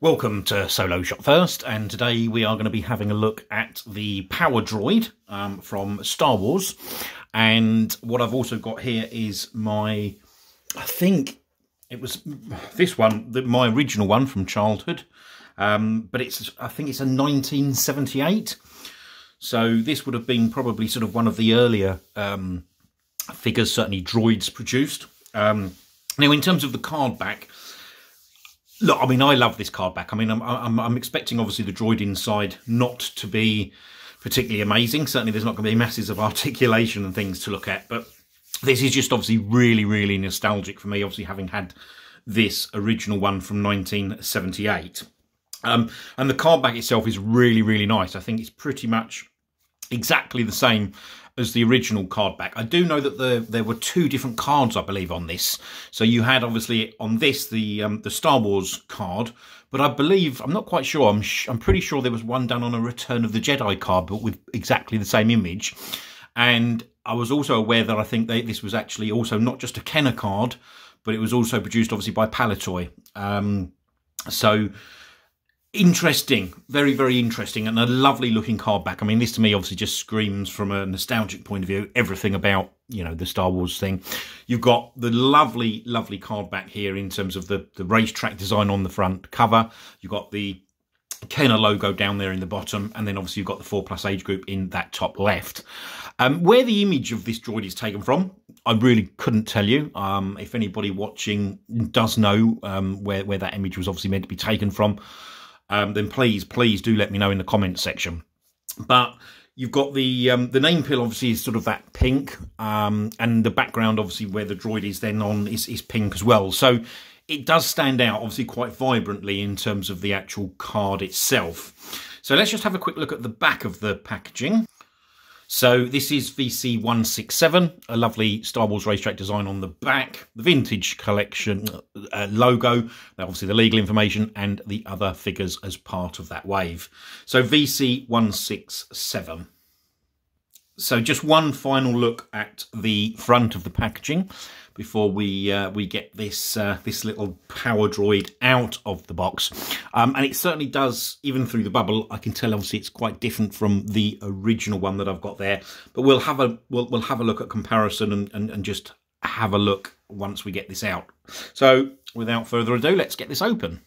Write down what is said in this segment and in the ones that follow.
Welcome to Solo Shot First, and today we are going to be having a look at the Power Droid from Star Wars. And what I've also got here is my, I think it was this one, my original one from childhood, but I think it's a 1978. So this would have been probably sort of one of the earlier figures, certainly droids produced. Now, in terms of the card back, look, I mean, I love this card back. I mean, I'm expecting, obviously, the droid inside not to be particularly amazing. Certainly, there's not going to be masses of articulation and things to look at. But this is just obviously really, really nostalgic for me, obviously, having had this original one from 1978. And the card back itself is really, really nice. I think it's pretty much exactly the same as the original card back. I do know that there were two different cards, I believe, on this. So you had, obviously, on this, the Star Wars card, but I believe, I'm not quite sure, I'm pretty sure there was one done on a Return of the Jedi card, but with exactly the same image. And I was also aware that I think this was actually also not just a Kenner card, but it was also produced, obviously, by Palitoy. So interesting, very, very interesting, and a lovely looking card back. I mean, this to me obviously just screams, from a nostalgic point of view, everything about, you know, the Star Wars thing. You've got the lovely, lovely card back here in terms of the racetrack design on the front cover. You've got the Kenner logo down there in the bottom, and then obviously you've got the 4+ age group in that top left. Where the image of this droid is taken from, I really couldn't tell you. If anybody watching does know where that image was obviously meant to be taken from, then please do let me know in the comments section. But you've got the name peel, obviously, is sort of that pink, and the background, obviously, where the droid is then on is pink as well. So it does stand out, obviously, quite vibrantly in terms of the actual card itself. So let's just have a quick look at the back of the packaging. So this is VC167, a lovely Star Wars racetrack design on the back, the vintage collection logo, obviously the legal information, and the other figures as part of that wave. So VC167. So just one final look at the front of the packaging before we get this this little Power Droid out of the box, and it certainly does, even through the bubble, I can tell obviously it's quite different from the original one that I've got there. But we'll have a look at comparison and just have a look once we get this out. So without further ado, let's get this open.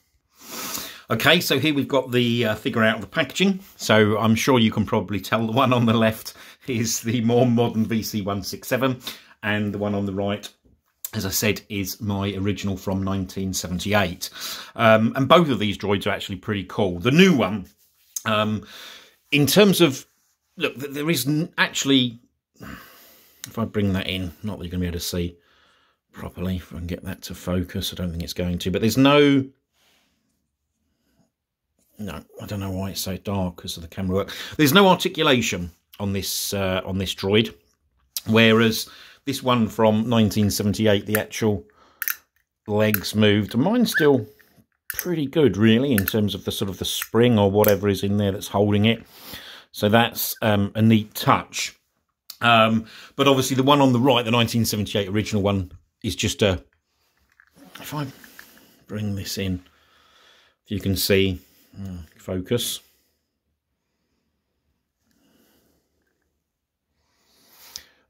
Okay, so here we've got the figure out of the packaging. So I'm sure you can probably tell the one on the left is the more modern VC167, and the one on the right, as I said, is my original from 1978. And both of these droids are actually pretty cool. The new one, in terms of, look, there is actually, if I bring that in, not that you're going to be able to see properly, if I can get that to focus, I don't think it's going to, but there's no, I don't know why it's so dark because of the camera work. There's no articulation on this droid, whereas this one from 1978, the actual legs moved. And mine's still pretty good, really, in terms of the sort of the spring or whatever is in there that's holding it. So that's a neat touch. But obviously the one on the right, the 1978 original one, is just a... If I bring this in, if you can see, focus.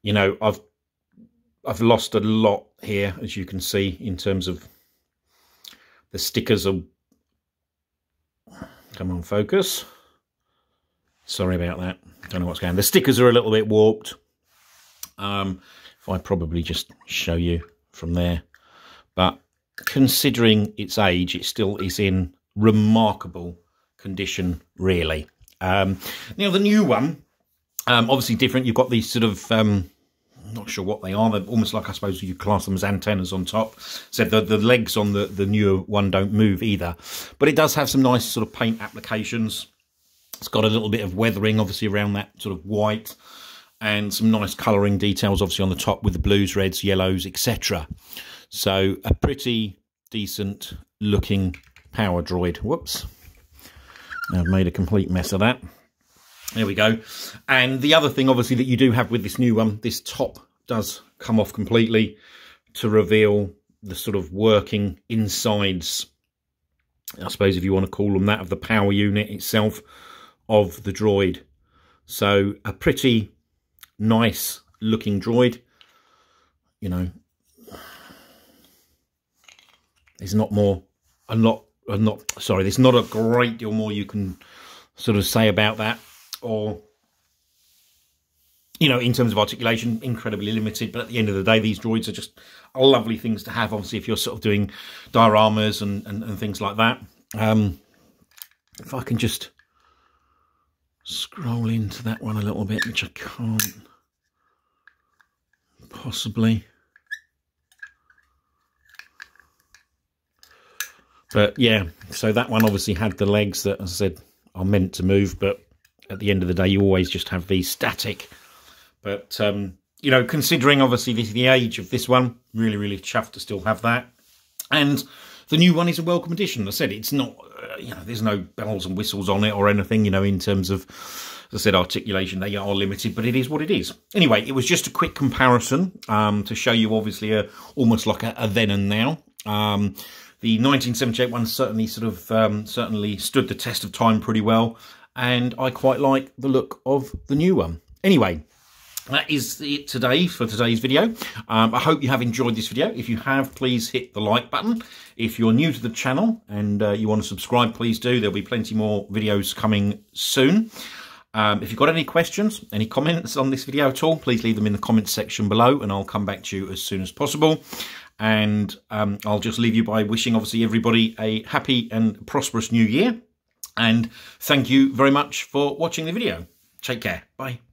You know, I've lost a lot here, as you can see, in terms of the stickers are... Come on, focus. Sorry about that. Don't know what's going on. The stickers are a little bit warped. If I probably just show you from there. But considering its age, it still is in remarkable condition, really. Now, the new one, obviously different. You've got these sort of... I'm not sure what they are. They're almost like, I suppose you class them as antennas on top. So the legs on the newer one don't move either. But it does have some nice sort of paint applications. It's got a little bit of weathering, obviously, around that sort of white. And some nice colouring details, obviously, on the top with the blues, reds, yellows, etc. So a pretty decent looking Power Droid. Whoops. I've made a complete mess of that. There we go. And the other thing, obviously, that you do have with this new one, this top does come off completely to reveal the sort of working insides I suppose if you want to call them that, of the power unit itself of the droid. So a pretty nice looking droid. You know, there's not there's not a great deal more you can sort of say about that, or, you know, in terms of articulation, incredibly limited. But at the end of the day, these droids are just lovely things to have, obviously, if you're sort of doing dioramas and things like that. If I can just scroll into that one a little bit, which I can't possibly. But yeah, so that one obviously had the legs that, as I said, are meant to move, but at the end of the day, you always just have these static. But, you know, considering obviously the age of this one, really, really chuffed to still have that. And the new one is a welcome addition. As I said, it's not, you know, there's no bells and whistles on it or anything, you know, in terms of, as I said, articulation. They are limited, but it is what it is. Anyway, it was just a quick comparison to show you, obviously, almost like a then and now. The 1978 one certainly certainly stood the test of time pretty well, and I quite like the look of the new one. Anyway, that is it today for today's video. I hope you have enjoyed this video. If you have, please hit the like button. If you're new to the channel and you want to subscribe, please do. There'll be plenty more videos coming soon. If you've got any questions, any comments on this video at all, please leave them in the comments section below, and I'll come back to you as soon as possible. And I'll just leave you by wishing, obviously, everybody a happy and prosperous new year. And thank you very much for watching the video. Take care. Bye.